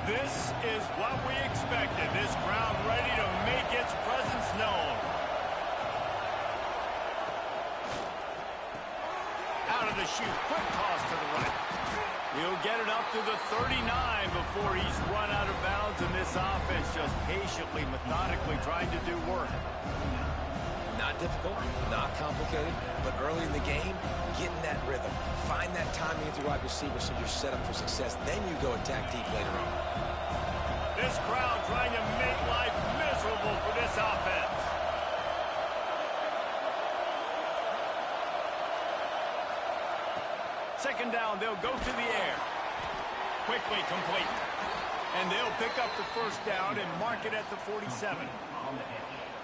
This is what we expected. This crowd ready to make its presence known. Out of the chute, quick toss to the right. He'll get it up to the 39 before he's run out of bounds, and this offense just patiently, methodically trying to do work. Not difficult, not complicated, but early in the game, get in that rhythm. Find that timing with your wide receiver so you're set up for success. Then you go attack deep later on. This crowd trying to make life miserable for this offense. Second down, they'll go to the air. Quickly complete. And they'll pick up the first down and mark it at the 47.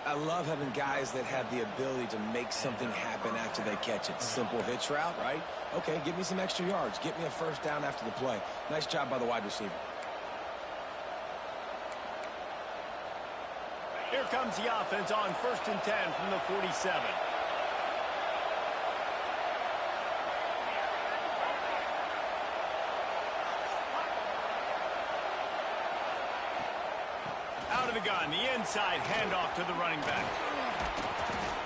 I love having guys that have the ability to make something happen after they catch it. Simple hitch route, right? Okay, give me some extra yards. Get me a first down after the play. Nice job by the wide receiver. Here comes the offense on 1st and 10 from the 47. Out of the gun, the inside handoff to the running back.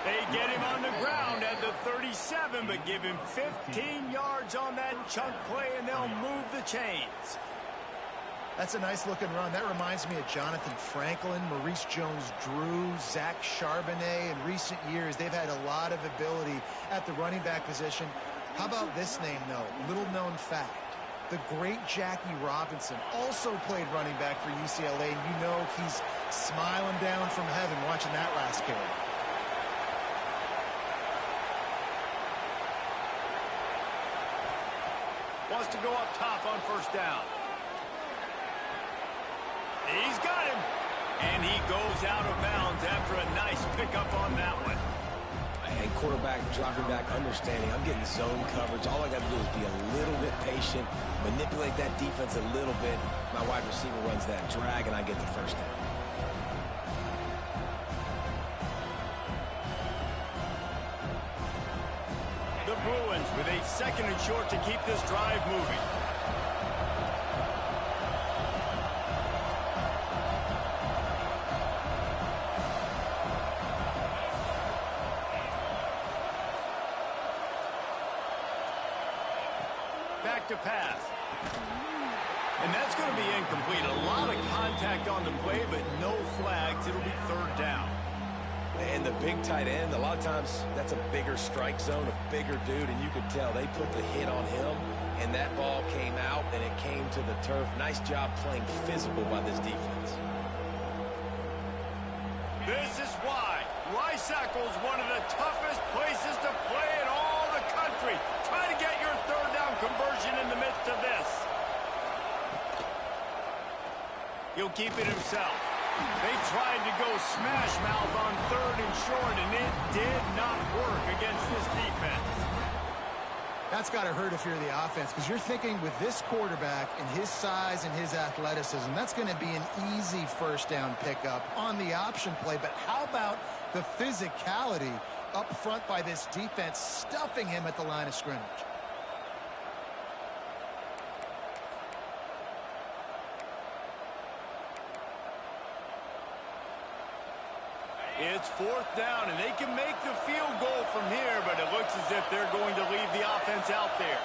They get him on the ground at the 37, but give him 15 yards on that chunk play, and they'll move the chains. That's a nice looking run. That reminds me of Jonathan Franklin, Maurice Jones-Drew, Zach Charbonnet. In recent years, they've had a lot of ability at the running back position. How about this name, though? Little known fact. The great Jackie Robinson also played running back for UCLA, and you know he's smiling down from heaven watching that last carry. Wants to go up top on first down. He's got him. And he goes out of bounds after a nice pickup on that one. And quarterback dropping back, understanding I'm getting zone coverage. All I got to do is be a little bit patient, manipulate that defense a little bit. My wide receiver runs that drag, and I get the first down. The Bruins with a 2nd and short to keep this drive moving. Back to pass. And that's going to be incomplete. A lot of contact on the play, but no flags. It'll be 3rd down. And the big tight end, a lot of times that's a bigger strike zone, a bigger dude, and you could tell they put the hit on him, and that ball came out, and it came to the turf. Nice job playing physical by this defense. This is why Rice-Eccles is one of the toughest places to play in all the country. Try to get your 3rd down conversion in the midst of this. He'll keep it himself. They tried to go smash mouth on 3rd and short, and it did not work against this defense. That's got to hurt if you're the offense, because you're thinking with this quarterback and his size and his athleticism, that's going to be an easy first down pickup on the option play. But how about the physicality up front by this defense, stuffing him at the line of scrimmage? It's 4th down, and they can make the field goal from here, but it looks as if they're going to leave the offense out there.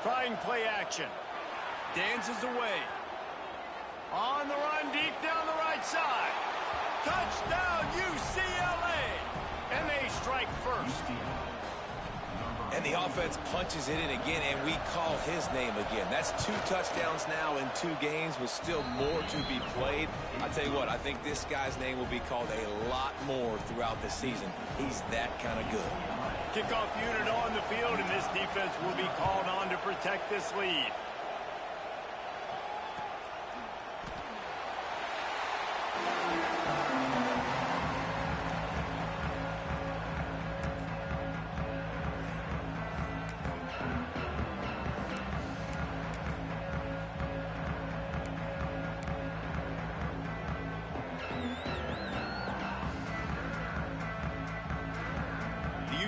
Trying play action. Dances away. On the run, deep down the right side. Touchdown, UCLA! And they strike first. And the offense punches it in again, and we call his name again. That's 2 touchdowns now in 2 games with still more to be played. I tell you what, I think this guy's name will be called a lot more throughout the season. He's that kind of good. Kickoff unit on the field, and this defense will be called on to protect this lead.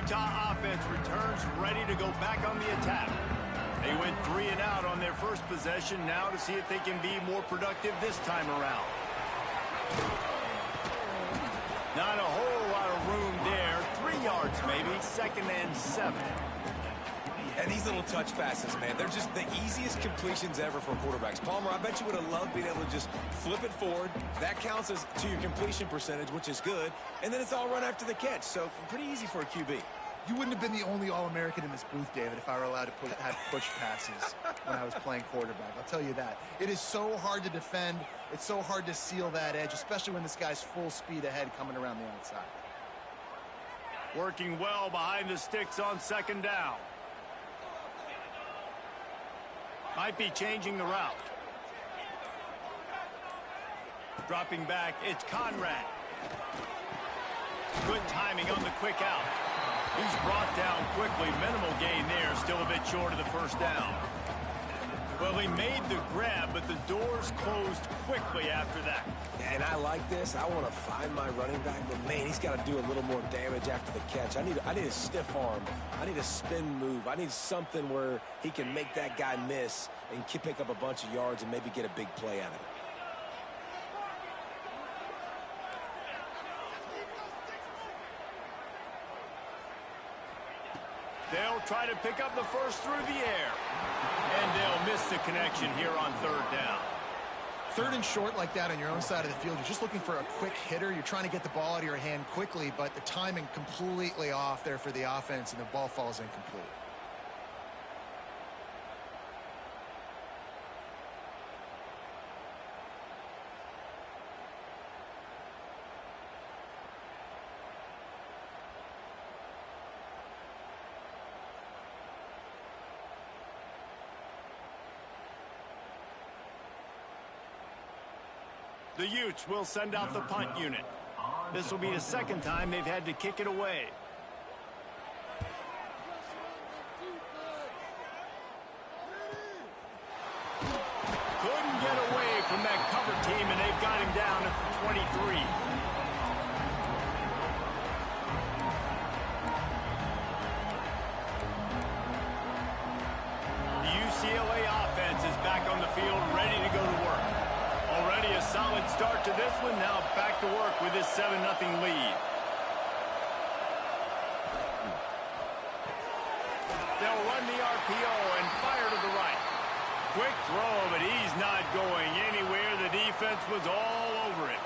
Utah offense returns ready to go back on the attack. They went 3 and out on their first possession. Now to see if they can be more productive this time around. Not a whole lot of room there. 3 yards maybe. 2nd and 7. And these little touch passes, man, they're just the easiest completions ever for quarterbacks. Palmer, I bet you would have loved being able to just flip it forward. That counts as to your completion percentage, which is good. And then it's all run after the catch. So pretty easy for a QB. You wouldn't have been the only All-American in this booth, David, if I were allowed to have push passes when I was playing quarterback. I'll tell you that. It is so hard to defend. It's so hard to seal that edge, especially when this guy's full speed ahead coming around the outside. Working well behind the sticks on 2nd down. Might be changing the route. Dropping back, it's Conrad. Good timing on the quick out. He's brought down quickly. Minimal gain there, still a bit short of the 1st down. Well, he made the grab, but the doors closed quickly after that. And I like this. I want to find my running back, but man, he's got to do a little more damage after the catch. I need a stiff arm. I need a spin move. I need something where he can make that guy miss and pick up a bunch of yards and maybe get a big play out of it. They'll try to pick up the first through the air. And they'll miss the connection here on 3rd down. 3rd and short like that on your own side of the field, you're just looking for a quick hitter. You're trying to get the ball out of your hand quickly, but the timing completely off there for the offense, and the ball falls incomplete. The Utes will send out the punt unit. This will be the 2nd time they've had to kick it away. Couldn't get away from that cover team, and they've got him down at the 23. The UCLA offense is back on the field, ready to go to work. Already a solid start to this one. Now back to work with this 7-0 lead. They'll run the RPO and fire to the right. Quick throw, but he's not going anywhere. The defense was all over it.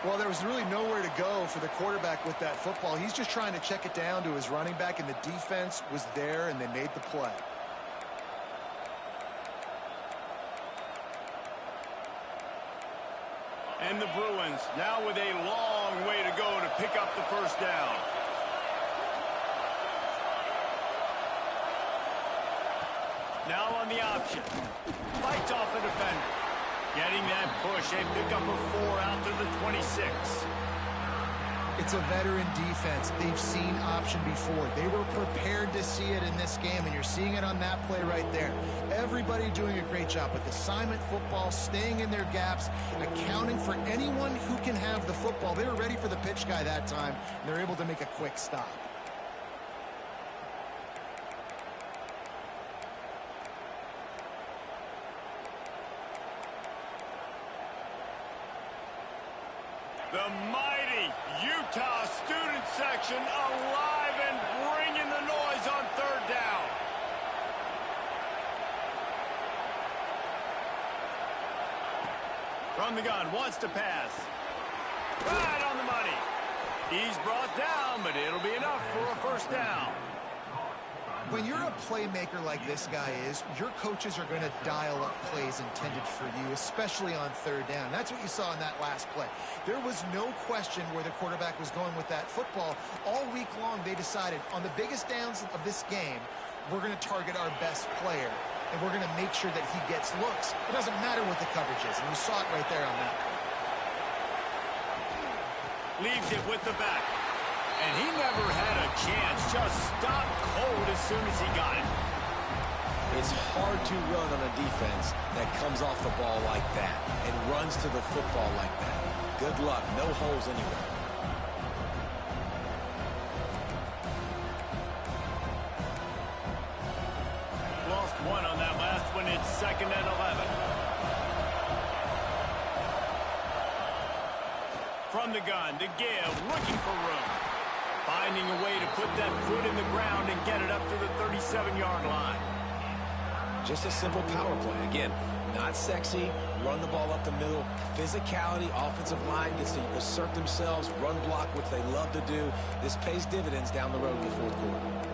Well, there was really nowhere to go for the quarterback with that football. He's just trying to check it down to his running back, and the defense was there, and they made the play. And the Bruins now with a long way to go to pick up the 1st down. Now on the option. Fights off a defender. Getting that push. They pick up a 4 out to the 26. It's a veteran defense. They've seen option before. They were prepared to see it in this game, and you're seeing it on that play right there. Everybody doing a great job with assignment football, staying in their gaps, accounting for anyone who can have the football. They were ready for the pitch guy that time, and they're able to make a quick stop. The mighty Utah student section alive and bringing the noise on 3rd down. From the gun, wants to pass. Right on the money. He's brought down, but it'll be enough for a 1st down. When you're a playmaker like this guy is, your coaches are going to dial up plays intended for you, especially on 3rd down. That's what you saw in that last play. There was no question where the quarterback was going with that football. All week long, they decided on the biggest downs of this game, we're going to target our best player, and we're going to make sure that he gets looks. It doesn't matter what the coverage is, and you saw it right there on that. Leaves it with the back. And he never had a chance. Just stopped cold as soon as he got it. It's hard to run on a defense that comes off the ball like that and runs to the football like that. Good luck. No holes anywhere. from the gun to give, looking for room. Finding a way to put that foot in the ground and get it up to the 37-yard line. Just a simple power play. Again, not sexy, run the ball up the middle. Physicality, offensive line gets to assert themselves, run block, which they love to do. This pays dividends down the road in the fourth quarter.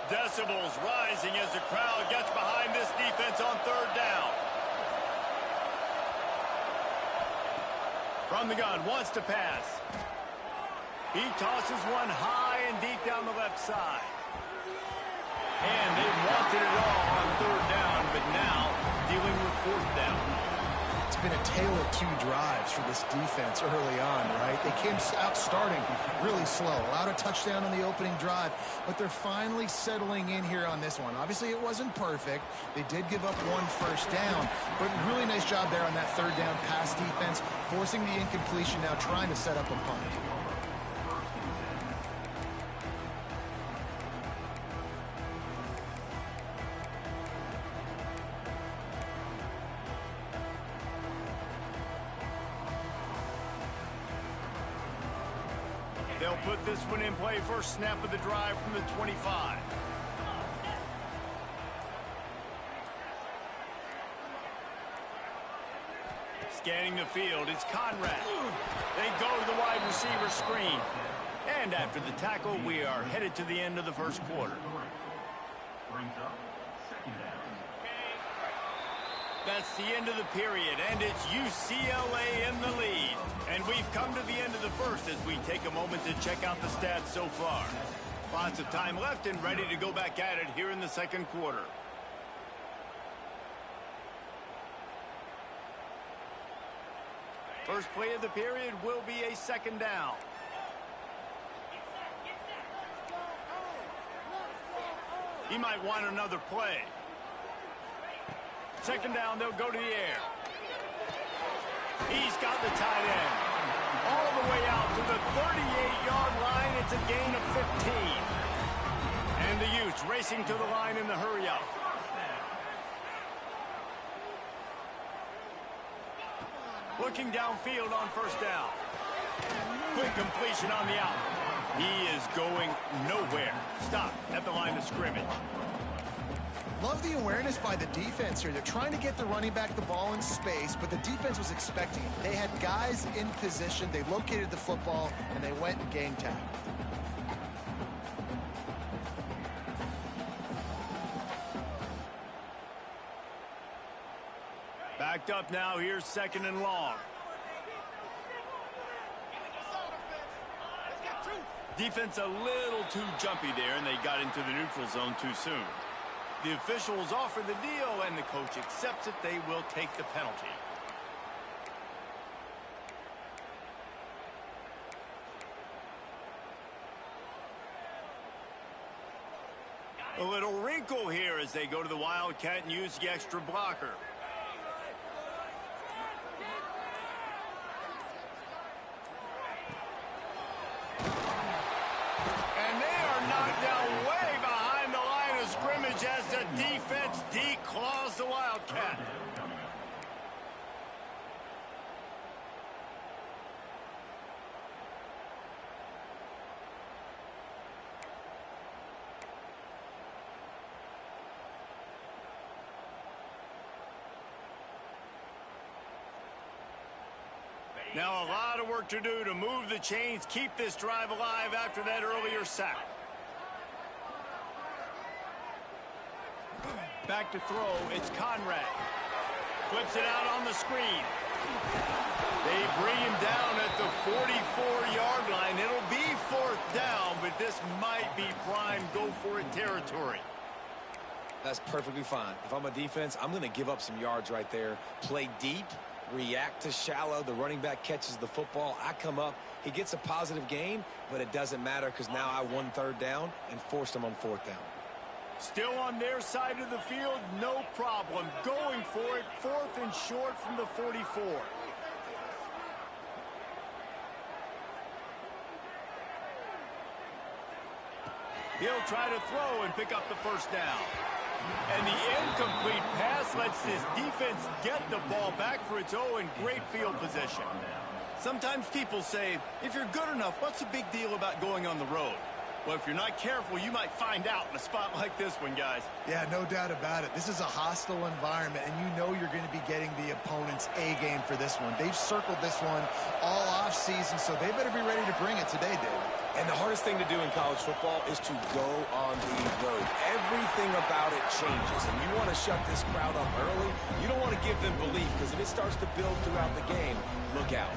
Decibels rising as the crowd gets behind this defense on third down. From the gun, wants to pass. He tosses one high and deep down the left side. And they wanted it all on third down, but now dealing with fourth down. It's been a tale of two drives for this defense early on, right? They came out starting really slow, allowed a touchdown on the opening drive, but they're finally settling in here on this one. Obviously, it wasn't perfect. They did give up one first down, but really nice job there on that third down pass defense, forcing the incompletion, now trying to set up a punt. They'll put this one in play first snap of the drive from the 25. Scanning the field, it's Conrad. They go to the wide receiver screen. And after the tackle, we are headed to the end of the first quarter. That's the end of the period, and it's UCLA in the lead. And we've come to the end of the first as we take a moment to check out the stats so far. Lots of time left and ready to go back at it here in the second quarter. First play of the period will be a second down. He might want another play. Second down, they'll go to the air. He's got the tight end. All the way out to the 38-yard line. It's a gain of 15. And the Utes racing to the line in the hurry-up. Looking downfield on first down. Quick completion on the out. He is going nowhere. Stop at the line of scrimmage. Love the awareness by the defense here. They're trying to get the running back the ball in space, but the defense was expecting it. They had guys in position. They located the football, and they went and game tackle. Backed up now. Here's second and long. Defense a little too jumpy there, and they got into the neutral zone too soon. The officials offer the deal, and the coach accepts it. They will take the penalty. A little wrinkle here as they go to the Wildcat and use the extra blocker. And they are knocked down way behind the line of scrimmage as the defense declaws the Wildcat. Now a lot of work to do to move the chains, keep this drive alive after that earlier sack. Back to throw, it's Conrad. Flips it out on the screen. They bring him down at the 44-yard line. It'll be fourth down, but this might be prime go-for-it territory. That's perfectly fine. If I'm a defense, I'm going to give up some yards right there. Play deep. React to shallow. The running back catches the football. I come up. He gets a positive gain, but it doesn't matter because now I won third down and forced him on fourth down. Still on their side of the field, no problem. Going for it, fourth and short from the 44. He'll try to throw and pick up the first down. And the incomplete pass lets this defense get the ball back for its own great field position. Sometimes people say, if you're good enough, what's the big deal about going on the road? Well, if you're not careful, you might find out in a spot like this one, guys. Yeah, no doubt about it. This is a hostile environment, and you know you're going to be getting the opponent's A-game for this one. They've circled this one all offseason, so they better be ready to bring it today, David. And the hardest thing to do in college football is to go on the road. Everything about it changes, and you want to shut this crowd up early. You don't want to give them belief, because if it starts to build throughout the game, look out.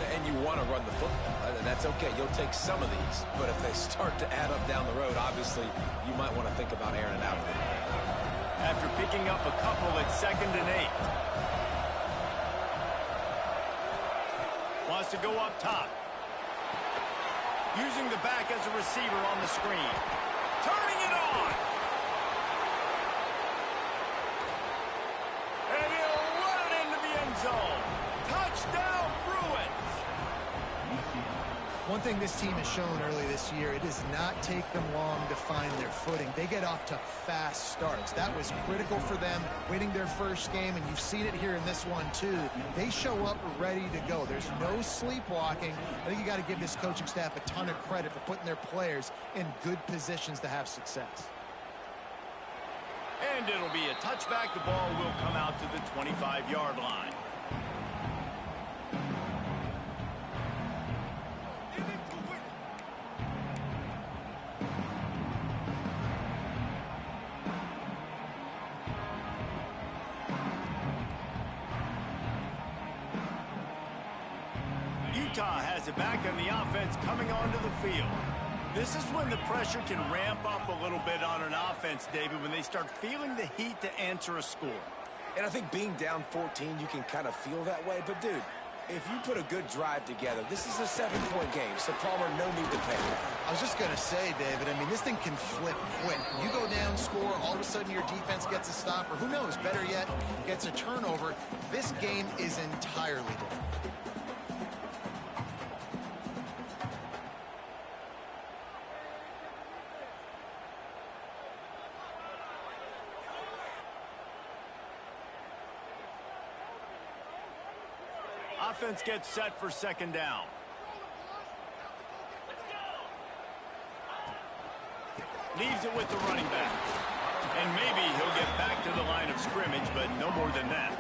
And you want to run the football, and that's okay. You'll take some of these, but if they start to add up down the road, obviously, you might want to think about airing it out a little bit. After picking up a couple at 2nd and 8. Wants to go up top. Using the back as a receiver on the screen. Turning it on. And he'll run it into the end zone. Touchdown, Bruins. One thing this team has shown early this year, it does not take them long to find their footing. They get off to fast starts. That was critical for them winning their first game, and you've seen it here in this one too. They show up ready to go. There's no sleepwalking. I think you got to give this coaching staff a ton of credit for putting their players in good positions to have success. And it'll be a touchback. The ball will come out to the 25-yard line. Utah has it back on the offense coming onto the field. This is when the pressure can ramp up a little bit on an offense, David, when they start feeling the heat to answer a score. And I think being down 14, you can kind of feel that way. But, dude, if you put a good drive together, this is a 7-point game, so Palmer, no need to panic. I was just going to say, David, I mean, this thing can flip quick. You go down, score, all of a sudden your defense gets a stop, or who knows, better yet, gets a turnover. This game is entirely different. Offense gets set for 2nd down. Leaves it with the running back. And maybe he'll get back to the line of scrimmage, but no more than that.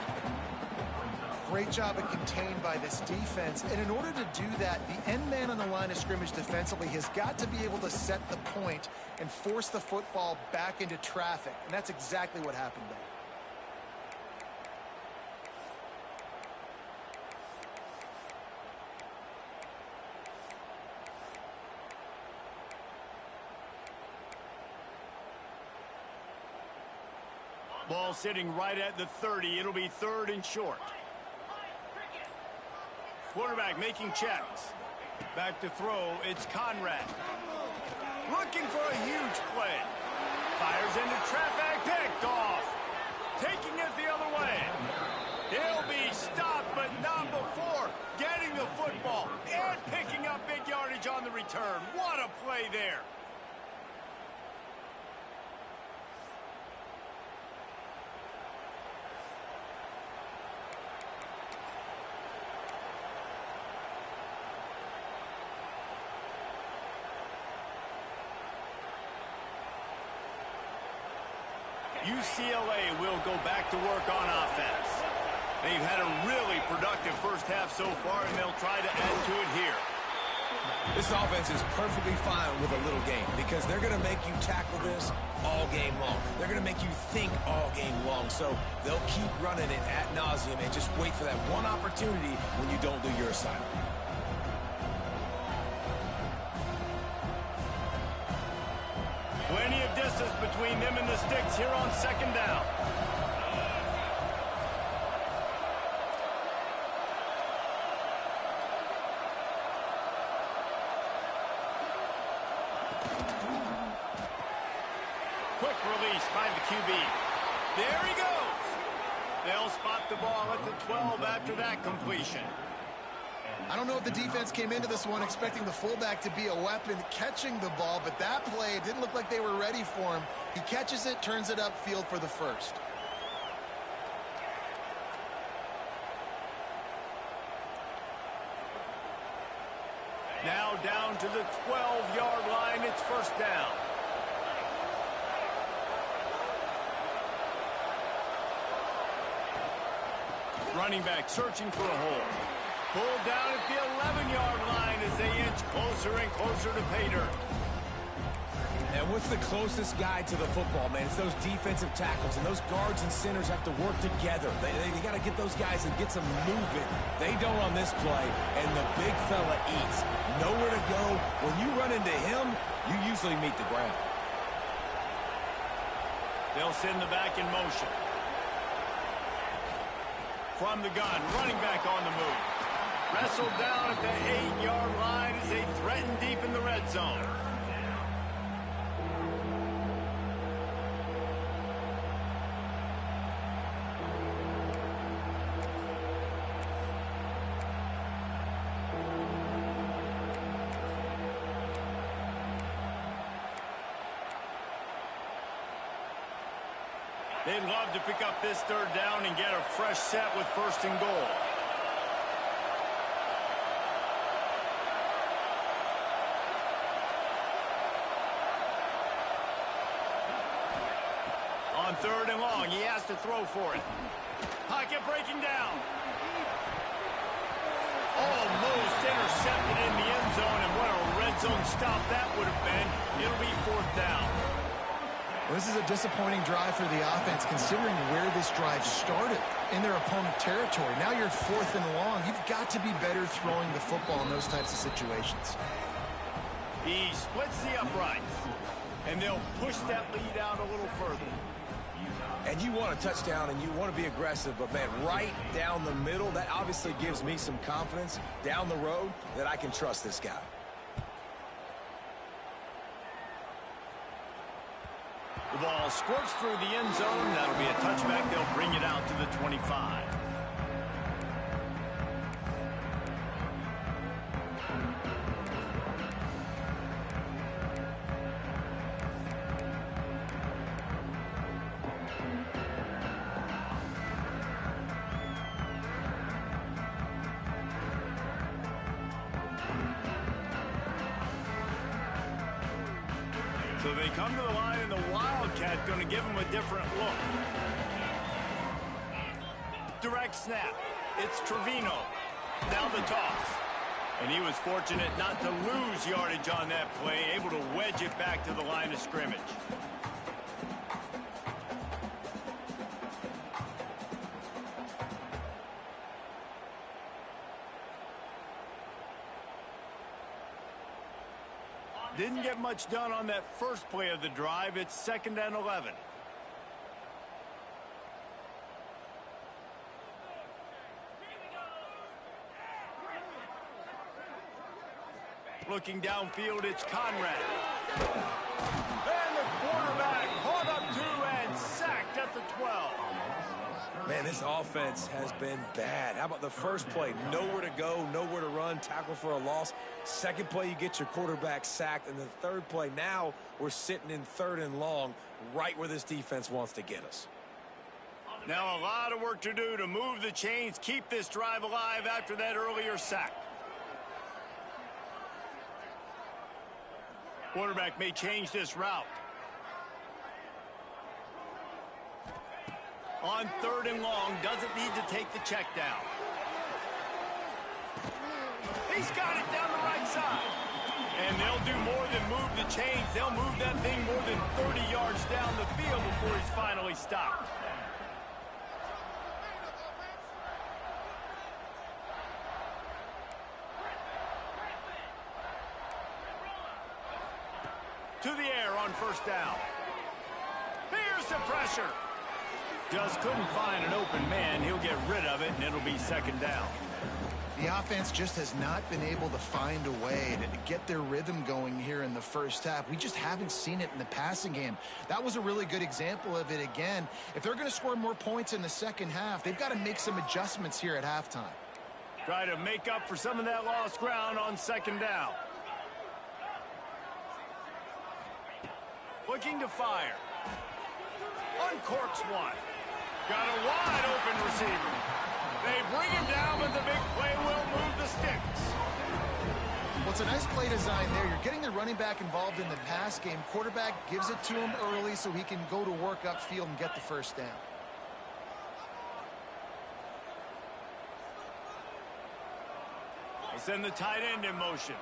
Great job of contained by this defense. And in order to do that, the end man on the line of scrimmage defensively has got to be able to set the point and force the football back into traffic. And that's exactly what happened there. Ball sitting right at the 30. It'll be 3rd and short. Quarterback making checks. Back to throw. It's Conrad. Looking for a huge play. Fires into traffic. Picked off. Taking it the other way. He'll be stopped, but not before getting the football and picking up big yardage on the return. What a play there. UCLA will go back to work on offense. They've had a really productive first half so far, and they'll try to add to it here. This offense is perfectly fine with a little game because they're going to make you tackle this all game long. They're going to make you think all game long, so they'll keep running it ad nauseum and just wait for that one opportunity when you don't do your assignment. Plenty of distance between them and the sticks here on 2nd down. Quick release by the QB. There he goes. They'll spot the ball at the 12 after that completion. I don't know if the defense came into this one expecting the fullback to be a weapon catching the ball, but that play, it didn't look like they were ready for him. He catches it, turns it upfield for the first. Now down to the 12-yard line. It's first down. Running back searching for a hole. Pulled down at the 11-yard line as they inch closer and closer to pay dirt. And what's the closest guy to the football, man? It's those defensive tackles, and those guards and centers have to work together. They got to get those guys and get some movement. They don't on this play, and the big fella eats. Nowhere to go. When you run into him, you usually meet the ground. They'll send the back in motion. From the gun, running back on the move. Wrestled down at the 8-yard line as they threaten deep in the red zone. They'd love to pick up this third down and get a fresh set with first and goal. On third and long, he has to throw for it. Pocket breaking down. Almost intercepted in the end zone, and what a red zone stop that would have been. It'll be fourth down. Well, this is a disappointing drive for the offense, considering where this drive started in their opponent territory. Now you're fourth and long. You've got to be better throwing the football in those types of situations. He splits the uprights, and they'll push that lead out a little further. And you want a touchdown, and you want to be aggressive, but, man, right down the middle, that obviously gives me some confidence down the road that I can trust this guy. The ball squirts through the end zone. That'll be a touchback. They'll bring it out to the 25. So they come to the line, and the Wildcat going to give them a different look. Direct snap. It's Trevino. Now the toss. And he was fortunate not to lose yardage on that play, able to wedge it back to the line of scrimmage. Didn't get much done on that first play of the drive. It's 2nd and 11. Looking downfield, it's Conrad. And the quarterback caught up to and sacked at the 12. Man, this offense has been bad. How about the first play? Nowhere to go, nowhere to run, tackle for a loss. Second play, you get your quarterback sacked. And the third play, now we're sitting in 3rd and long, right where this defense wants to get us. Now a lot of work to do to move the chains, keep this drive alive after that earlier sack. Quarterback may change this route. On 3rd and long, doesn't need to take the check down. He's got it down the right side. And they'll do more than move the chains. They'll move that thing more than 30 yards down the field before he's finally stopped. To the air on first down. Here's the pressure. Just couldn't find an open man. He'll get rid of it, and it'll be 2nd down. The offense just has not been able to find a way to get their rhythm going here in the first half. We just haven't seen it in the passing game. That was a really good example of it again. If they're going to score more points in the second half, they've got to make some adjustments here at halftime. Try to make up for some of that lost ground on second down. Looking to fire. Uncorks one. Got a wide open receiver. They bring him down, but the big play will move the sticks. Well, it's a nice play design there. You're getting the running back involved in the pass game. Quarterback gives it to him early so he can go to work upfield and get the first down. They send the tight end in motion.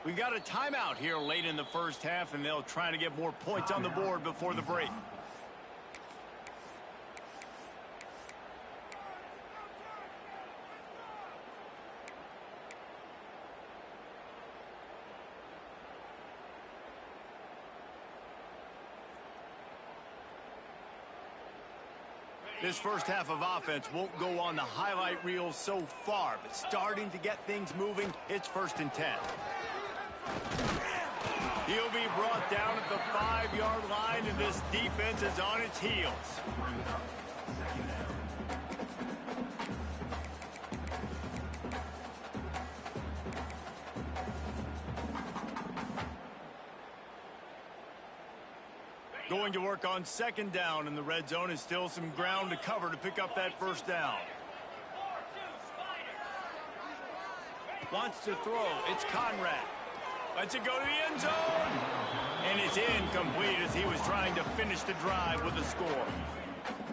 We got a timeout here late in the first half, and they'll try to get more points on the board before the break. This first half of offense won't go on the highlight reel so far, but starting to get things moving, it's 1st and 10. He'll be brought down at the 5-yard line, and this defense is on its heels. Going to work on second down, and the red zone is still some ground to cover to pick up that first down. Wants to throw. It's Conrad. Lets it go to the end zone. And it's incomplete as he was trying to finish the drive with a score.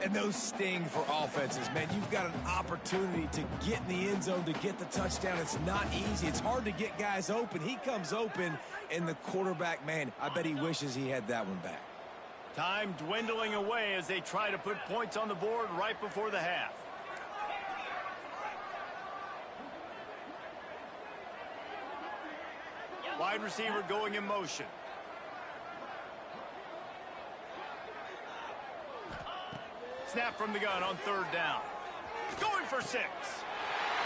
And those sting for offenses, man. You've got an opportunity to get in the end zone, to get the touchdown. It's not easy. It's hard to get guys open. He comes open, and the quarterback, man, I bet he wishes he had that one back. Time dwindling away as they try to put points on the board right before the half. Wide receiver going in motion. Snap from the gun on 3rd down. Going for 6.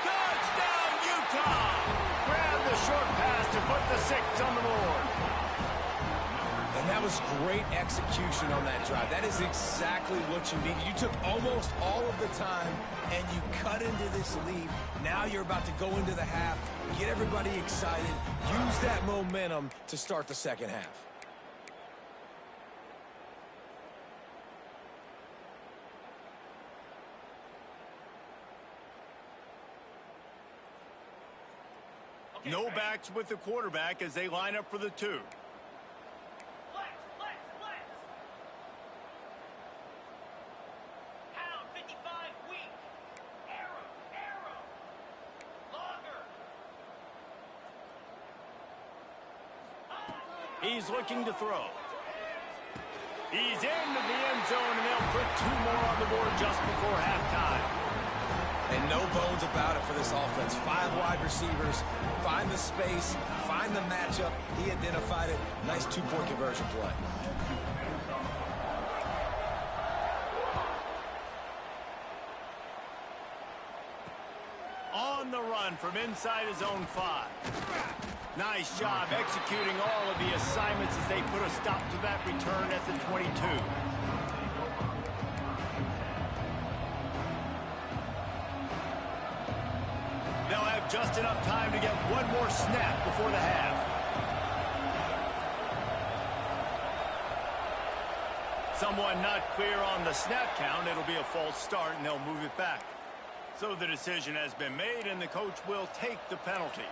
Touchdown, Utah! Grab the short pass to put the 6 on the board. And that was great execution on that drive. That is exactly what you needed. You took almost all of the time, and you cut into this lead. Now you're about to go into the half, get everybody excited, use that momentum to start the second half. No backs with the quarterback as they line up for the 2. He's looking to throw. He's into the end zone, and they'll put 2 more on the board just before halftime. And no bones about it for this offense. 5 wide receivers, find the space, find the matchup. He identified it. Nice 2-point conversion play. On the run from inside his own 5. Nice job executing all of the assignments as they put a stop to that return at the 22. They'll have just enough time to get one more snap before the half. Someone not clear on the snap count. It'll be a false start, and they'll move it back. So the decision has been made, and the coach will take the penalty.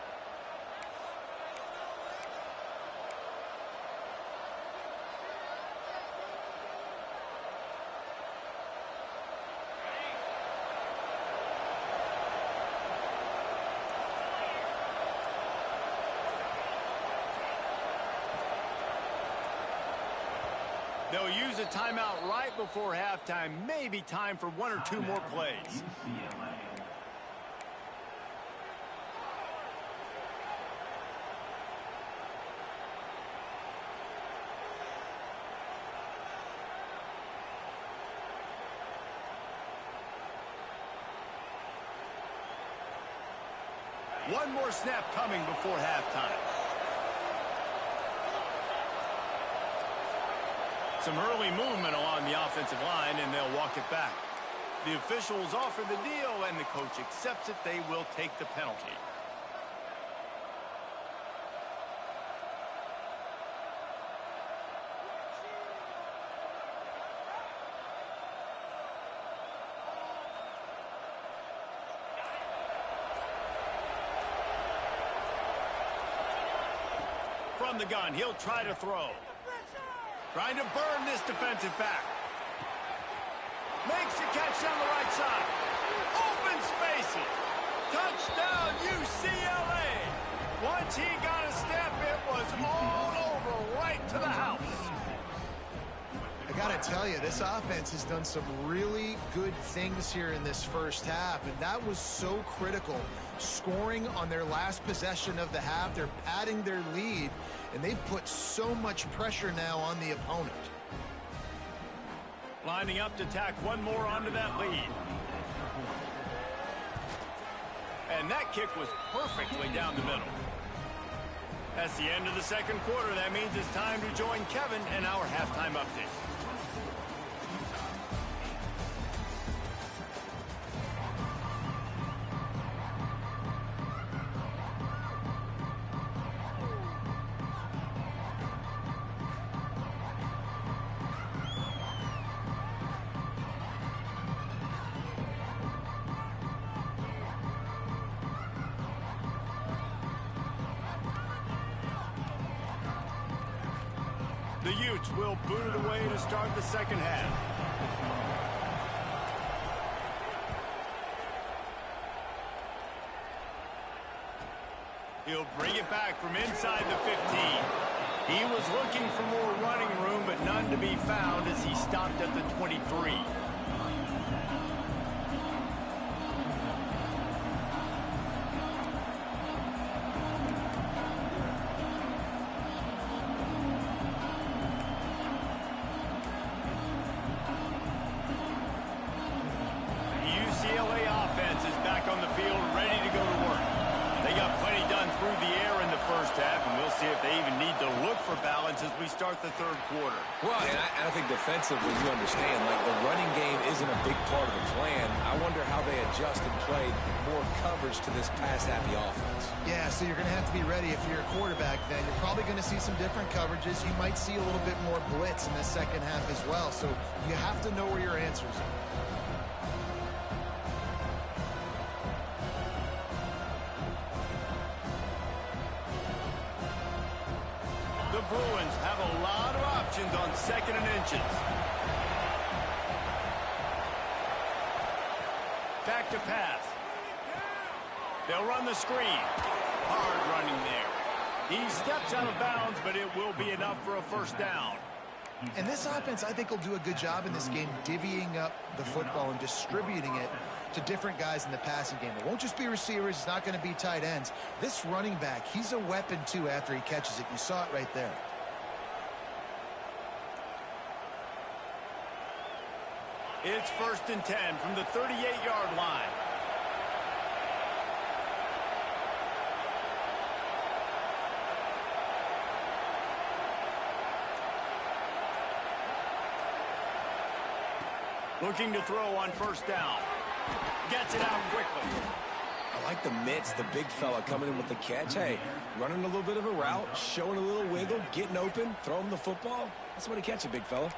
They'll use a timeout right before halftime. Maybe time for 1 or 2 more plays. One more snap coming before halftime. Some early movement along the offensive line, and they'll walk it back. The officials offer the deal, and the coach accepts it. They will take the penalty. From the gun, he'll try to throw. Trying to burn this defensive back. Makes the catch down the right side. Open spaces. Touchdown, UCLA. Once he got a step, it was all over, right to the house. I got to tell you, this offense has done some really good things here in this first half, and that was so critical. Scoring on their last possession of the half, they're padding their lead, and they've put so much pressure now on the opponent. Lining up to tack one more onto that lead. And that kick was perfectly down the middle. That's the end of the second quarter. That means it's time to join Kevin in our halftime update. The Utes will boot it away to start the second half. He'll bring it back from inside the 15. He was looking for more running room, but none to be found as he stopped at the 23. On the field, ready to go to work. They got plenty done through the air in the first half, and we'll see if they even need to look for balance as we start the third quarter. Well, and I think defensively, you understand, like the running game isn't a big part of the plan. I wonder how they adjust and play more coverage to this pass-happy offense. Yeah, so you're going to have to be ready if you're a quarterback then. You're probably going to see some different coverages. You might see a little bit more blitz in the second half as well, so you have to know where your answers are. The Bruins have a lot of options on second and inches. Back to pass. They'll run the screen. Hard running there. He steps out of bounds, but it will be enough for a first down. And this offense, I think, will do a good job in this game divvying up the football and distributing it to different guys in the passing game. It won't just be receivers. It's not going to be tight ends. This running back, he's a weapon, too, after he catches it. You saw it right there. It's 1st and 10 from the 38-yard line. Looking to throw on first down. Gets it out quickly. I like the mitts, the big fella coming in with the catch. Hey, running a little bit of a route, showing a little wiggle, getting open, throwing the football. That's the way to catch it, big fella.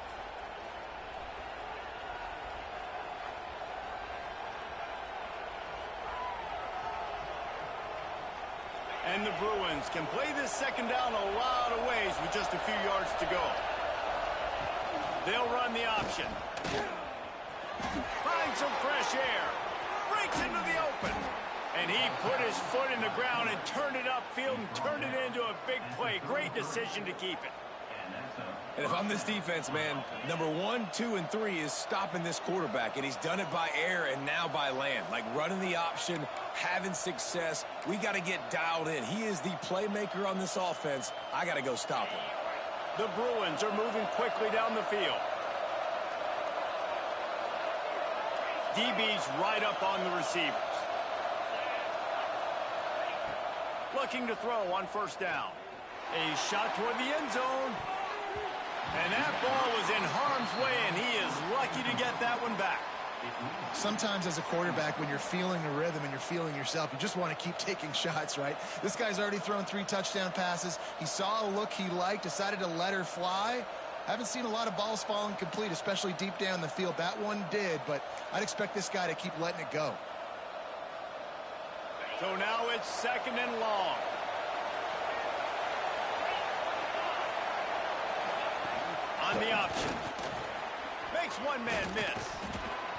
And the Bruins can play this second down a lot of ways with just a few yards to go. They'll run the option. Finds some fresh air. Breaks into the open. And he put his foot in the ground and turned it upfield and turned it into a big play. Great decision to keep it. And if I'm this defense, man, number 1, 2, and 3 is stopping this quarterback. And he's done it by air and now by land. Like running the option, having success. We got to get dialed in. He is the playmaker on this offense. I got to go stop him. The Bruins are moving quickly down the field. DB's right up on the receivers. Looking to throw on first down. A shot toward the end zone. And that ball was in harm's way, and he is lucky to get that one back. Sometimes as a quarterback, when you're feeling the rhythm and you're feeling yourself, you just want to keep taking shots, right? This guy's already thrown 3 touchdown passes. He saw a look he liked, decided to let her fly. Haven't seen a lot of balls falling complete, especially deep down the field. That one did, but I'd expect this guy to keep letting it go. So now it's 2nd and long. On the option. Makes one man miss.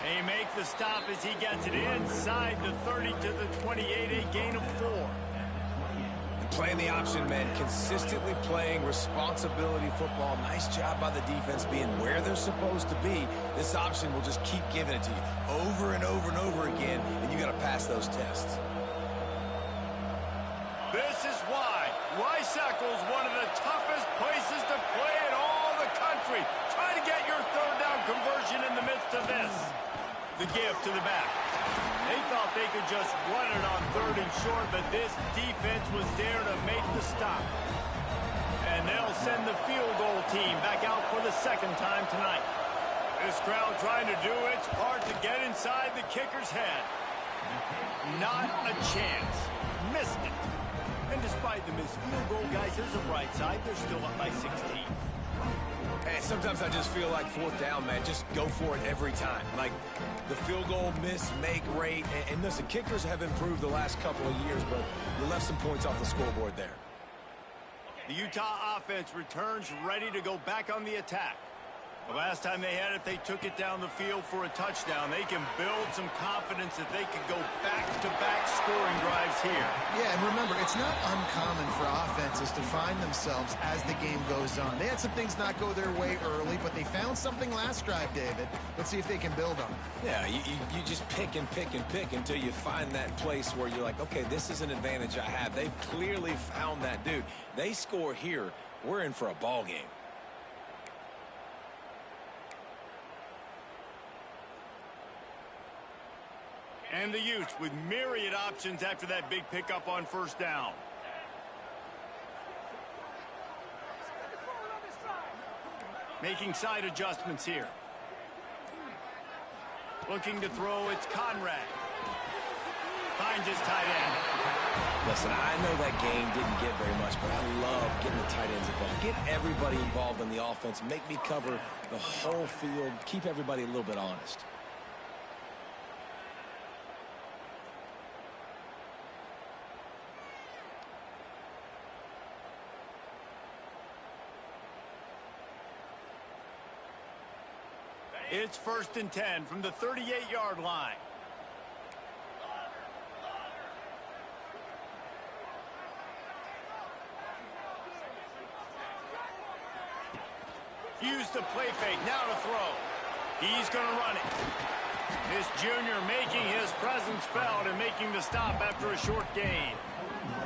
They make the stop as he gets it inside the 30 to the 28, a gain of 4. Playing the option, man, consistently playing responsibility football. Nice job by the defense being where they're supposed to be. This option will just keep giving it to you over and over and over again, and you got to pass those tests. This is why Rice-Eccles, one of the toughest places to play in all the country. Try to get your 3rd down conversion in the midst of this. The give to the back. They thought they could just run it on 3rd and short, but this defense was there to make the stop. And they'll send the field goal team back out for the 2nd time tonight. This crowd trying to do its part to get inside the kicker's head. Not a chance. Missed it. And despite the missed field goal, guys, there's a bright side. They're still up by 16. Hey, sometimes I just feel like 4th down, man. Just go for it every time. Like the field goal miss, make rate. And listen, kickers have improved the last couple of years, but you left some points off the scoreboard there. The Utah offense returns ready to go back on the attack. The last time they had it, they took it down the field for a touchdown. They can build some confidence that they can go back-to-back scoring drives here. Yeah, and remember, it's not uncommon for offenses to find themselves as the game goes on. They had some things not go their way early, but they found something last drive, David. Let's see if they can build on it. Yeah, you just pick and pick and pick until you find that place where you're like, okay, this is an advantage I have. They've clearly found that, dude. They score here, we're in for a ball game. And the Utes with myriad options after that big pickup on 1st down. Making side adjustments here. Looking to throw, it's Conrad. Finds his tight end. Listen, I know that game didn't get very much, but I love getting the tight ends involved. Get everybody involved in the offense. Make me cover the whole field. Keep everybody a little bit honest. It's 1st and 10 from the 38-yard line. Use the play fake, now to throw. He's going to run it. This junior making his presence felt and making the stop after a short gain.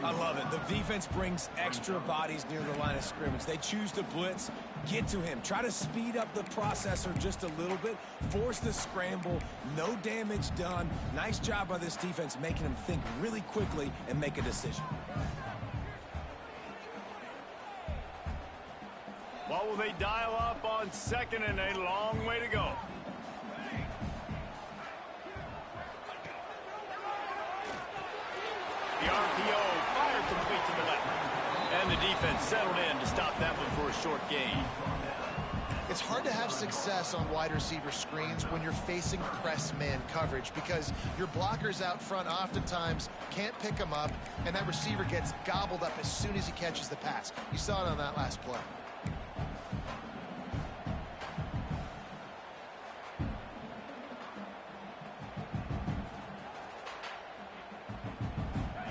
I love it. The defense brings extra bodies near the line of scrimmage. They choose to blitz, get to him, try to speed up the processor just a little bit, force the scramble, no damage done. Nice job by this defense making him think really quickly and make a decision. What will they dial up on 2nd and a long way to go? The RPO fired complete to the left. And the defense settled in to stop that one for a short gain. It's hard to have success on wide receiver screens when you're facing press man coverage because your blockers out front oftentimes can't pick them up, and that receiver gets gobbled up as soon as he catches the pass. You saw it on that last play.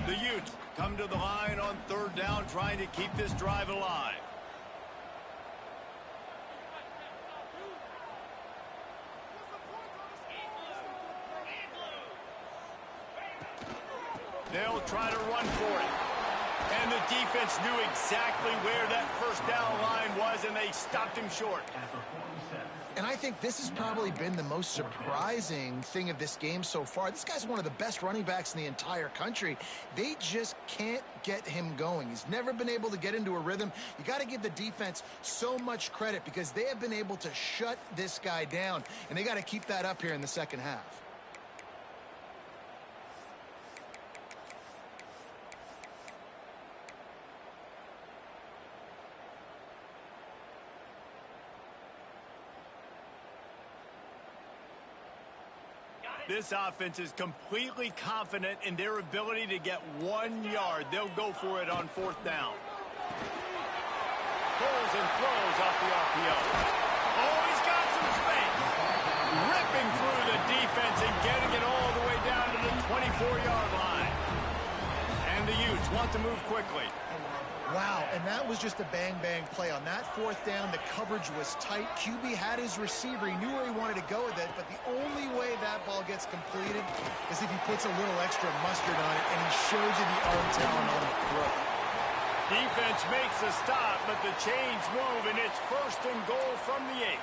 The Utes come to the line on 3rd down, trying to keep this drive alive. They'll try to run for it. And the defense knew exactly where that 1st down line was, and they stopped him short. And I think this has probably been the most surprising thing of this game so far. This guy's one of the best running backs in the entire country. They just can't get him going. He's never been able to get into a rhythm. You got to give the defense so much credit because they have been able to shut this guy down, and they got to keep that up here in the second half. This offense is completely confident in their ability to get 1 yard. They'll go for it on 4th down. Pulls and throws off the RPO. Oh, he's got some space. Ripping through the defense and getting it all the way down to the 24-yard line. And the Utes want to move quickly. Wow, and that was just a bang-bang play. On that 4th down, the coverage was tight. QB had his receiver. He knew where he wanted to go with it, but the only way that ball gets completed is if he puts a little extra mustard on it, and he shows you the arm talent on the throw. Defense makes a stop, but the chains move, and it's 1st and goal from the 8.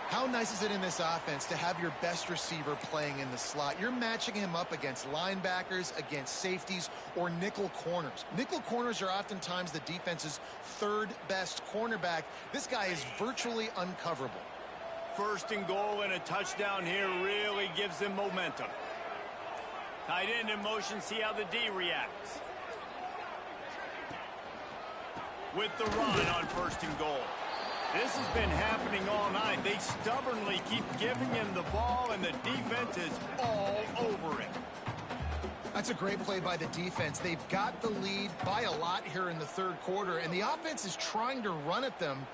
How nice is it in this offense to have your best receiver playing in the slot? You're matching him up against linebackers, against safeties, or nickel corners. Nickel corners are oftentimes the defense's 3rd best cornerback. This guy is virtually uncoverable. 1st and goal and a touchdown here really gives them momentum. Tight end in motion, see how the D reacts. With the run on 1st and goal. This has been happening all night. They stubbornly keep giving him the ball, and the defense is all over it. That's a great play by the defense. They've got the lead by a lot here in the 3rd quarter, and the offense is trying to run at them,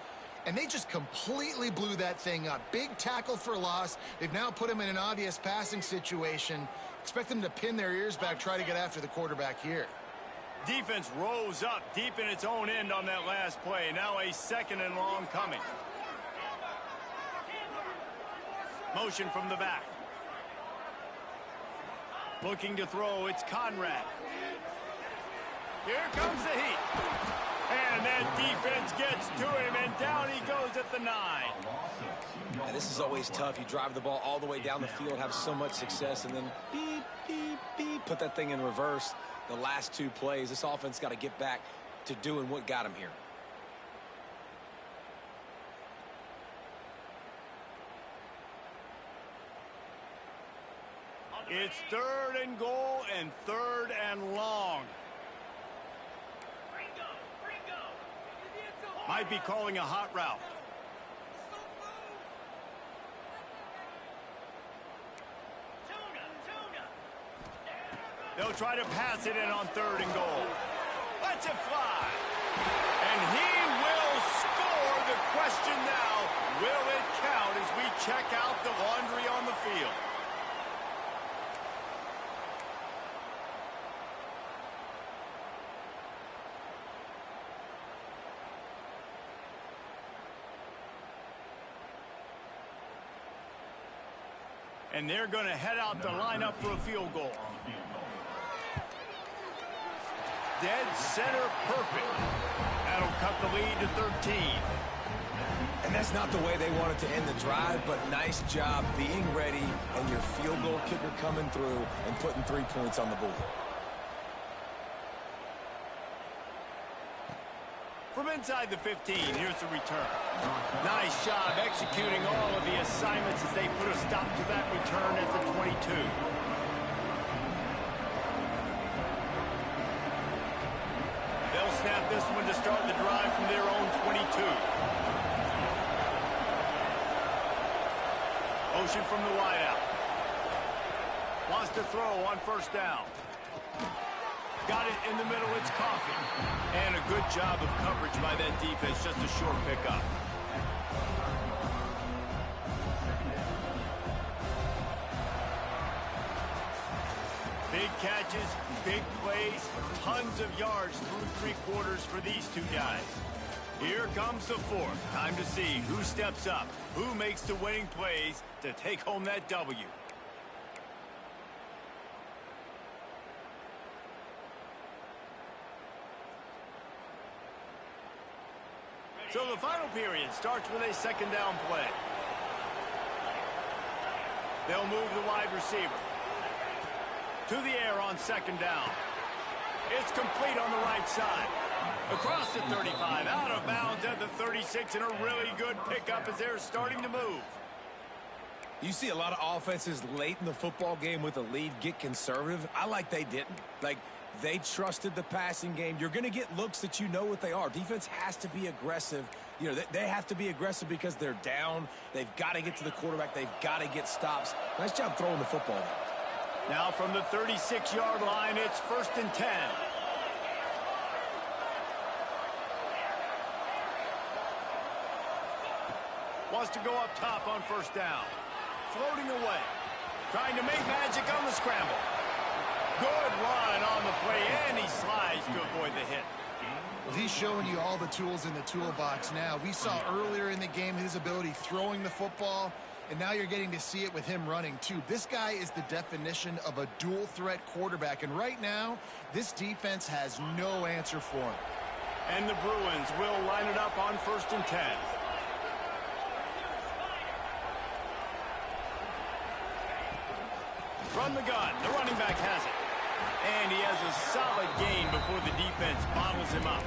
and they just completely blew that thing up. Big tackle for loss. They've now put him in an obvious passing situation. Expect them to pin their ears back, try to get after the quarterback here. Defense rose up deep in its own end on that last play. Now a 2nd and long coming. Motion from the back. Looking to throw, it's Conrad. Here comes the heat. And that defense gets to him, and down he goes at the 9. And this is always tough. You drive the ball all the way down the field, have so much success, and then beep, beep, beep, put that thing in reverse. The last 2 plays, this offense got to get back to doing what got him here. It's 3rd and goal and 3rd and long. Might be calling a hot route. They'll try to pass it in on 3rd and goal. Lets it fly. And he will score. The question now, will it count as we check out the laundry on the field? And they're going to head out to line up for a field goal. Dead center perfect. That'll cut the lead to 13. And that's not the way they wanted to end the drive, but nice job being ready and your field goal kicker coming through and putting 3 points on the board. From inside the 15, here's the return. Nice job executing all of the assignments as they put a stop to that return at the 22. They'll snap this one to start the drive from their own 22. Motion from the wideout. Wants to throw on 1st down. Got it in the middle, it's Coffee. And a good job of coverage by that defense, just a short pickup. Big catches, big plays, tons of yards through 3 quarters for these 2 guys. Here comes the 4th. Time to see who steps up, who makes the winning plays to take home that W. So the final period starts with a second down play. They'll move the wide receiver to the air on second down. It's complete on the right side. Across the 35, out of bounds at the 36, and a really good pickup as they're starting to move. You see a lot of offenses late in the football game with a lead get conservative. I like they didn't. Like, they trusted the passing game. You're going to get looks that you know what they are. Defense has to be aggressive. You know, they have to be aggressive because they're down. They've got to get to the quarterback. They've got to get stops. Nice job throwing the football. Now from the 36-yard line, it's 1st and 10. Wants to go up top on 1st down. Floating away. Trying to make magic on the scramble. Good run on the play, and he slides to avoid the hit. Well, he's showing you all the tools in the toolbox now. We saw earlier in the game his ability throwing the football, and now you're getting to see it with him running, too. This guy is the definition of a dual-threat quarterback, and right now, this defense has no answer for him. And the Bruins will line it up on 1st and 10. From the gun, the running back has it. And he has a solid gain before the defense bottles him up.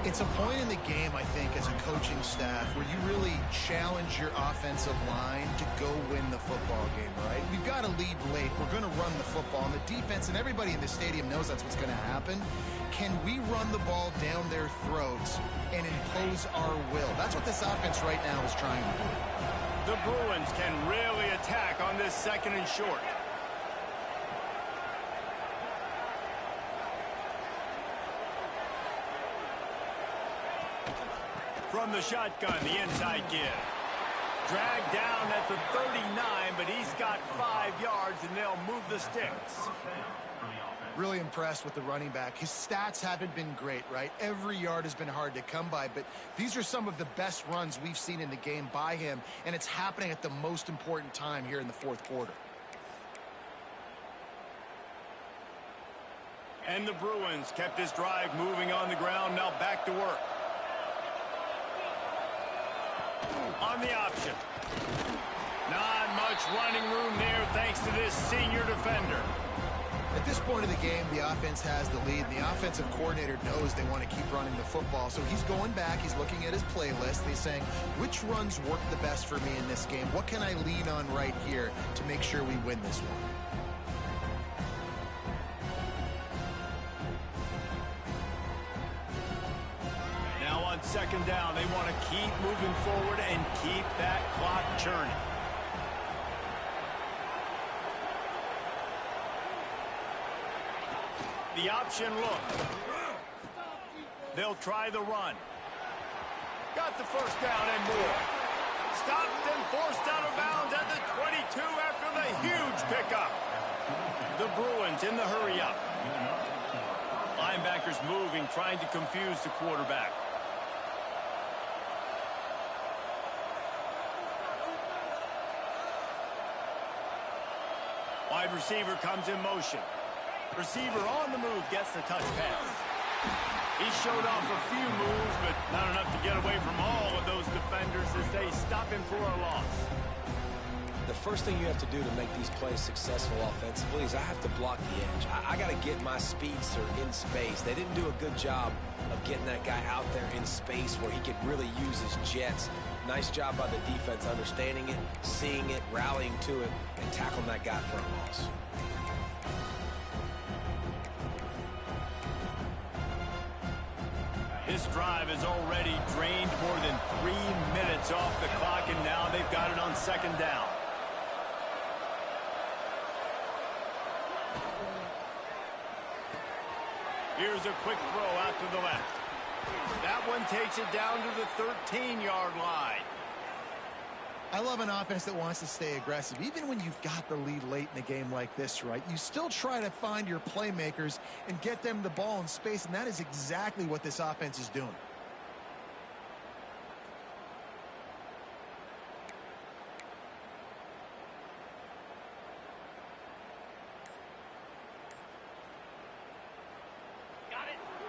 It's a point in the game, I think, as a coaching staff where you really challenge your offensive line to go win the football game, right? We've got to lead late. We're going to run the football. And the defense and everybody in the stadium knows that's what's going to happen. Can we run the ball down their throats and impose our will? That's what this offense right now is trying to do. The Bruins can really attack on this 2nd and short. From the shotgun, the inside give. Dragged down at the 39, but he's got 5 yards, and they'll move the sticks. Really impressed with the running back. His stats haven't been great, right? Every yard has been hard to come by, but these are some of the best runs we've seen in the game by him, and it's happening at the most important time here in the 4th quarter. And the Bruins kept this drive moving on the ground, now back to work. On the option. Not much running room there thanks to this senior defender. At this point of the game, the offense has the lead, and the offensive coordinator knows they want to keep running the football. So he's going back, he's looking at his playlist, and he's saying, which runs work the best for me in this game? What can I lean on right here to make sure we win this one? Now on 2nd down, they want to keep moving forward and keep that clock churning. The option look. They'll try the run. Got the 1st down and more. Stopped and forced out of bounds at the 22 after the huge pickup. The Bruins in the hurry up. Linebackers moving, trying to confuse the quarterback. Wide receiver comes in motion. Receiver on the move gets the touch pass. He showed off a few moves, but not enough to get away from all of those defenders as they stop him for a loss. The first thing you have to do to make these plays successful offensively is I have to block the edge. I got to get my speedster in space. They didn't do a good job of getting that guy out there in space where he could really use his jets. Nice job by the defense understanding it, seeing it, rallying to it, and tackling that guy for a loss. This drive has already drained more than 3 minutes off the clock, and now they've got it on 2nd down. Here's a quick throw out to the left. That one takes it down to the 13-yard line. I love an offense that wants to stay aggressive. Even when you've got the lead late in a game like this, right, you still try to find your playmakers and get them the ball in space, and that is exactly what this offense is doing.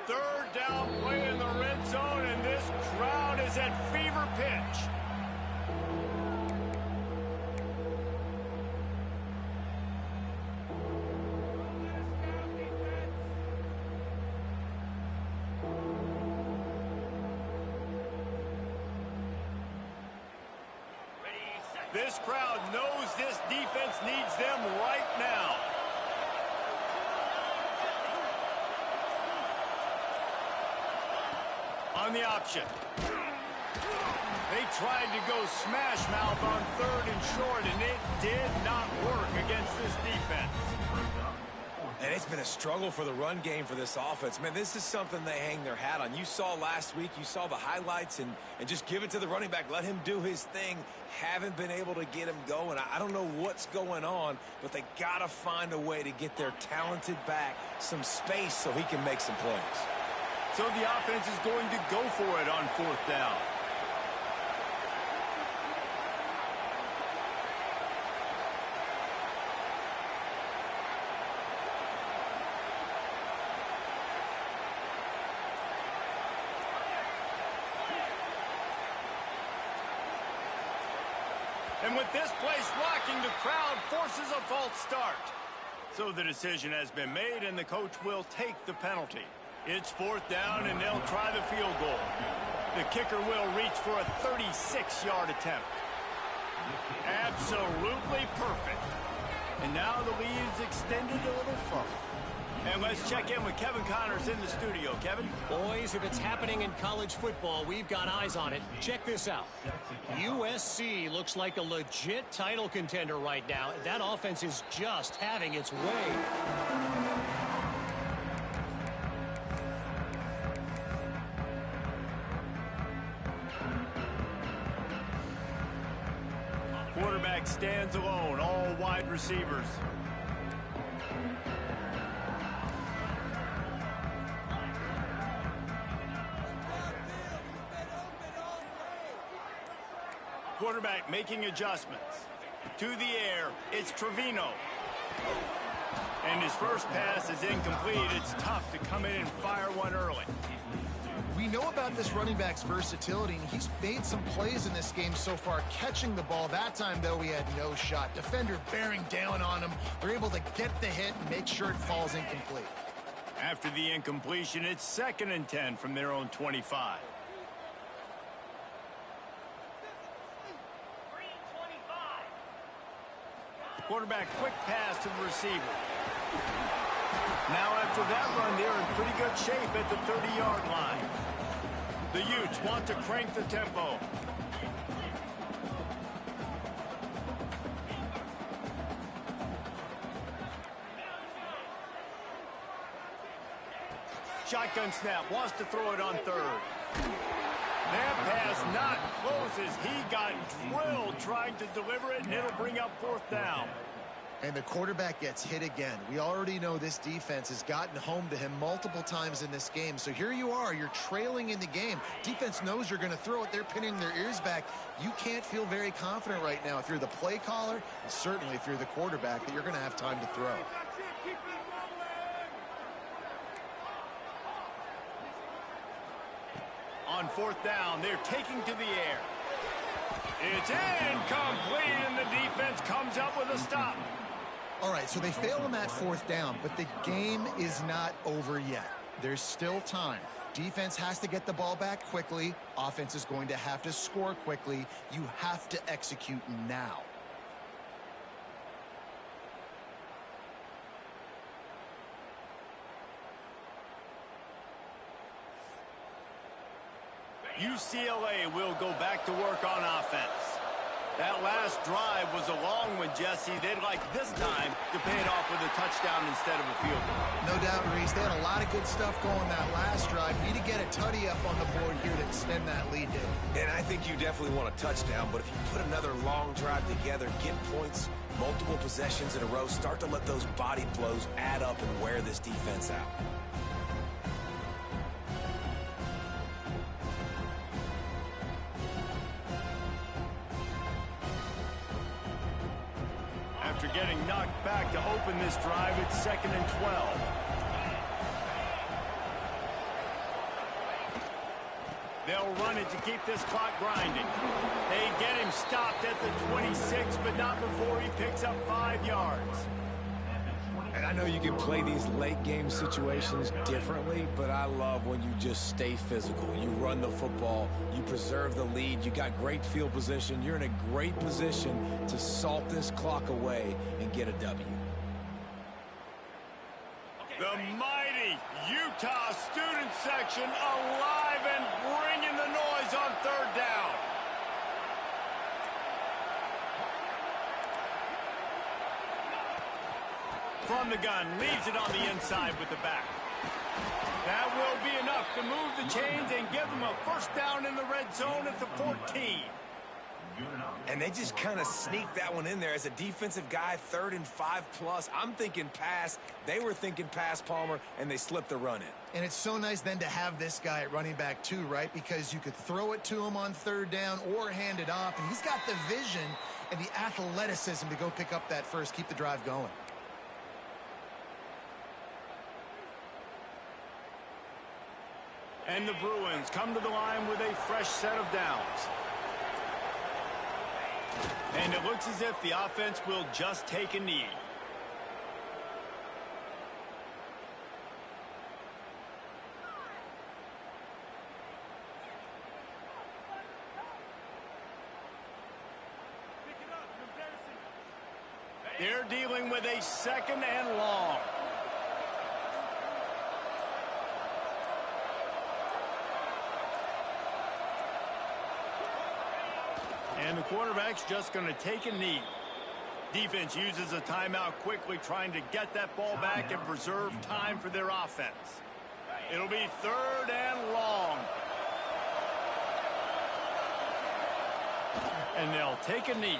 Third down play in the red zone, and this This crowd is at fever pitch. This crowd knows this defense needs them right now. On the option. They tried to go smash mouth on 3rd and short, and it did not work against this defense. And it's been a struggle for the run game for this offense. Man, this is something they hang their hat on. You saw last week, you saw the highlights, and just give it to the running back. Let him do his thing. Haven't been able to get him going. I don't know what's going on, but they got to find a way to get their talented back some space so he can make some plays. So the offense is going to go for it on 4th down. And with this place rocking, the crowd forces a false start. So the decision has been made, and the coach will take the penalty. It's 4th down, and they'll try the field goal. The kicker will reach for a 36-yard attempt. Absolutely perfect. And now the lead is extended a little further. And let's check in with Kevin Connors in the studio. Kevin? Boys, if it's happening in college football, we've got eyes on it. Check this out. USC looks like a legit title contender right now. That offense is just having its way. Quarterback stands alone, all wide receivers. Quarterback making adjustments. To the air, it's Trevino. And his first pass is incomplete. It's tough to come in and fire one early. We know about this running back's versatility, and he's made some plays in this game so far, catching the ball. That time, though, he had no shot. Defender bearing down on him. They're able to get the hit and make sure it falls incomplete. After the incompletion, it's 2nd and 10 from their own 25. Quarterback quick pass to the receiver. Now after that run, they're in pretty good shape at the 30-yard line. The Utes want to crank the tempo. Shotgun snap, wants to throw it on 3rd. That pass not close as he got drilled trying to deliver it, and it'll bring up 4th down. And the quarterback gets hit again. We already know this defense has gotten home to him multiple times in this game. So here you are, you're trailing in the game. Defense knows you're going to throw it. They're pinning their ears back. You can't feel very confident right now if you're the play caller, and certainly if you're the quarterback, that you're going to have time to throw. On 4th down, they're taking to the air. It's incomplete, and the defense comes up with a stop. All right, so they fail on that 4th down, but the game is not over yet. There's still time. Defense has to get the ball back quickly. Offense is going to have to score quickly. You have to execute now. UCLA will go back to work on offense. That last drive was a long one, Jesse. They'd like this time to pay it off with a touchdown instead of a field goal. No doubt, Reese. They had a lot of good stuff going that last drive. Need to get a tutty up on the board here to extend that lead, Dave. And I think you definitely want a touchdown, but if you put another long drive together, get points, multiple possessions in a row, start to let those body blows add up and wear this defense out. After getting knocked back to open this drive, it's 2nd and 12. They'll run it to keep this clock grinding. They get him stopped at the 26, but not before he picks up 5 yards. And I know you can play these late game situations differently, but I love when you just stay physical. You run the football, you preserve the lead, you got great field position, you're in a great position to salt this clock away and get a W. The mighty Utah student section alive and bringing the noise on 3rd down. From the gun, leaves it on the inside with the back. That will be enough to move the chains and give them a 1st down in the red zone at the 14. And they just kind of sneaked that one in there as a defensive guy, 3rd and 5+. I'm thinking pass. They were thinking pass, Palmer, and they slipped the run in. And it's so nice then to have this guy at running back too, right? Because you could throw it to him on 3rd down or hand it off. And he's got the vision and the athleticism to go pick up that first, keep the drive going. And the Bruins come to the line with a fresh set of downs. And it looks as if the offense will just take a knee. They're dealing with a 2nd and long. And the quarterback's just going to take a knee. Defense uses a timeout quickly, trying to get that ball back and preserve time for their offense. It'll be 3rd and long. And they'll take a knee.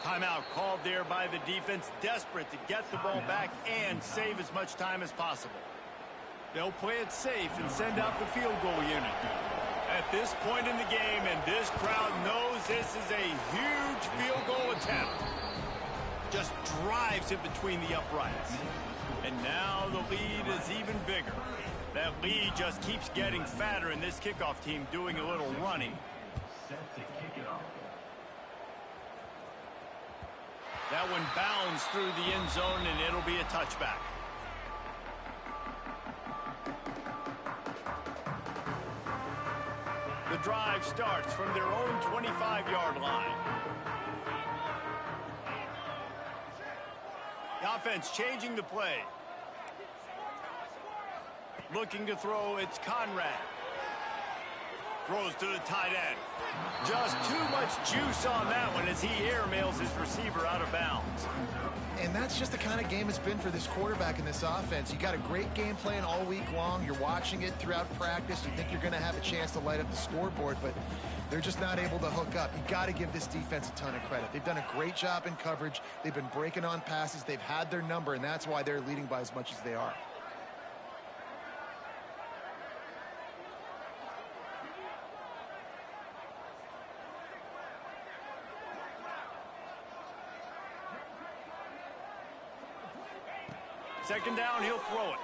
Timeout called there by the defense, desperate to get the ball back and save as much time as possible. They'll play it safe and send out the field goal unit. At this point in the game, and this crowd knows this is a huge field goal attempt. Just drives it between the uprights. And now the lead is even bigger. That lead just keeps getting fatter, and this kickoff team doing a little running. That one bounds through the end zone, and it'll be a touchback. The drive starts from their own 25-yard line. The offense changing the play. Looking to throw, it's Conrad. Throws to the tight end. Just too much juice on that one as he airmails his receiver out of bounds. And that's just the kind of game it's been for this quarterback in this offense. You got a great game plan all week long. You're watching it throughout practice. You think you're going to have a chance to light up the scoreboard, but they're just not able to hook up. You got to give this defense a ton of credit. They've done a great job in coverage. They've been breaking on passes. They've had their number, and that's why they're leading by as much as they are. Second down, he'll throw it.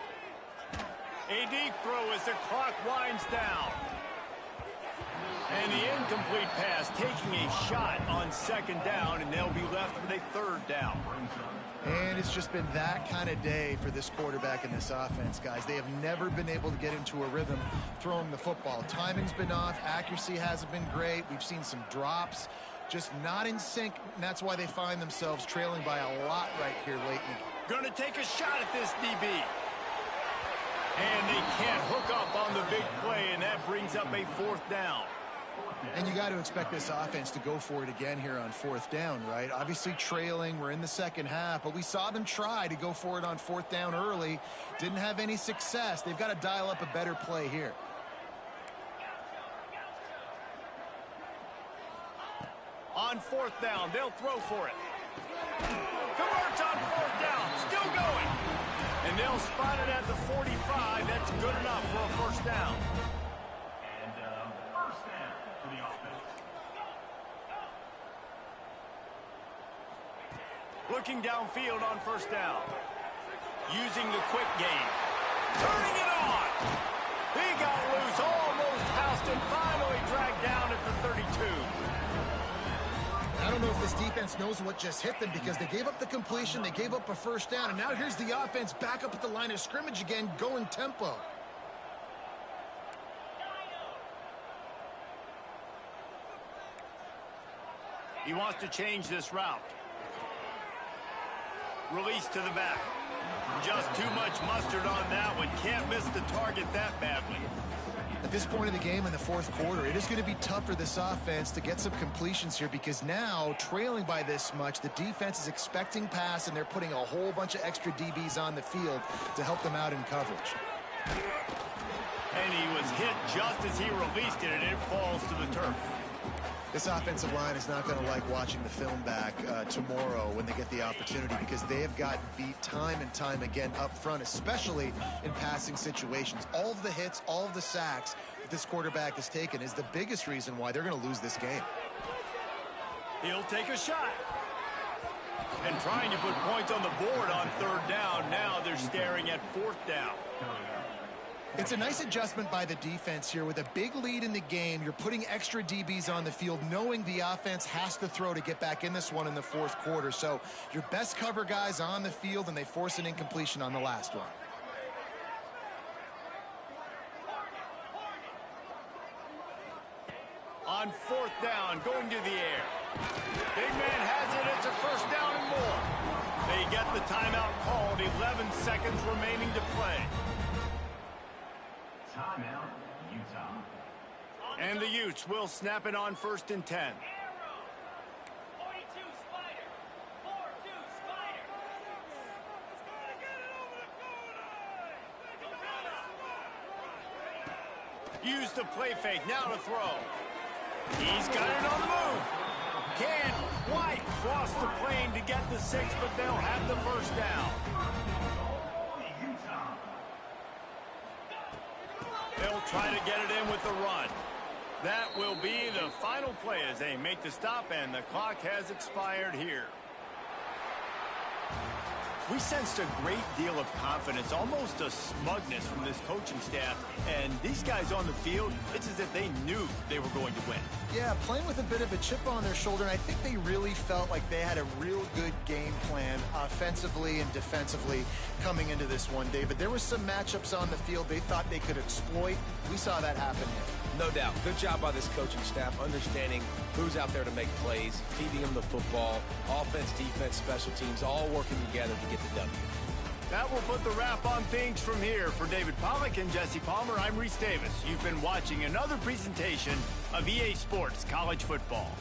A deep throw as the clock winds down. And the incomplete pass taking a shot on 2nd down, and they'll be left with a 3rd down. And it's just been that kind of day for this quarterback in this offense, guys. They have never been able to get into a rhythm throwing the football. Timing's been off. Accuracy hasn't been great. We've seen some drops. Just not in sync, and that's why they find themselves trailing by a lot right here late in the game. Going to take a shot at this DB. And they can't hook up on the big play, and that brings up a 4th down. And you got to expect this offense to go for it again here on 4th down, right? Obviously trailing, we're in the second half, but we saw them try to go for it on 4th down early. Didn't have any success. They've got to dial up a better play here. On 4th down, they'll throw for it. Converts on 4th down, still going. And they'll spot it at the 45. That's good enough for a 1st down. And 1st down for the offense. Looking downfield on 1st down. Using the quick game. Turning it on. He got loose, almost housed in 5 don't know if this defense knows what just hit them because they gave up the completion, they gave up a first down, and now here's the offense back up at the line of scrimmage again, going tempo. He wants to change this route. Release to the back. Just too much mustard on that one. Can't miss the target that badly. At this point in the game in the fourth quarter, it is going to be tough for this offense to get some completions here because now, trailing by this much, the defense is expecting pass, and they're putting a whole bunch of extra DBs on the field to help them out in coverage. And he was hit just as he released it, and it falls to the turf. This offensive line is not going to like watching the film back tomorrow when they get the opportunity because they have gotten beat time and time again up front, especially in passing situations. All of the hits, all of the sacks that this quarterback has taken is the biggest reason why they're going to lose this game. He'll take a shot. And trying to put points on the board on third down. Now they're staring at fourth down. It's a nice adjustment by the defense here. With a big lead in the game, you're putting extra DBs on the field, knowing the offense has to throw to get back in this one in the fourth quarter. So your best cover guys on the field, and they force an incompletion on the last one. On fourth down, going to the air. Big man has it. It's a first down and more. They get the timeout called. 11 seconds remaining to play. Timeout, Utah. And the Utes will snap it on 1st and 10. 42 Spider. 4-2 Spider. Use the play fake. Now to throw. He's got it on the move. Can White cross the plane to get the 6, but they'll have the first down. They'll try to get it in with the run. That will be the final play as they make the stop, and the clock has expired here. We sensed a great deal of confidence, almost a smugness from this coaching staff. And these guys on the field, it's as if they knew they were going to win. Yeah, playing with a bit of a chip on their shoulder, and I think they really felt like they had a real good game plan offensively and defensively coming into this one, David. There were some matchups on the field they thought they could exploit. We saw that happen here. No doubt. Good job by this coaching staff, understanding who's out there to make plays, feeding them the football, offense, defense, special teams, all working together to get the W. That will put the wrap on things from here. For David Pollack and Jesse Palmer, I'm Reese Davis. You've been watching another presentation of EA Sports College Football.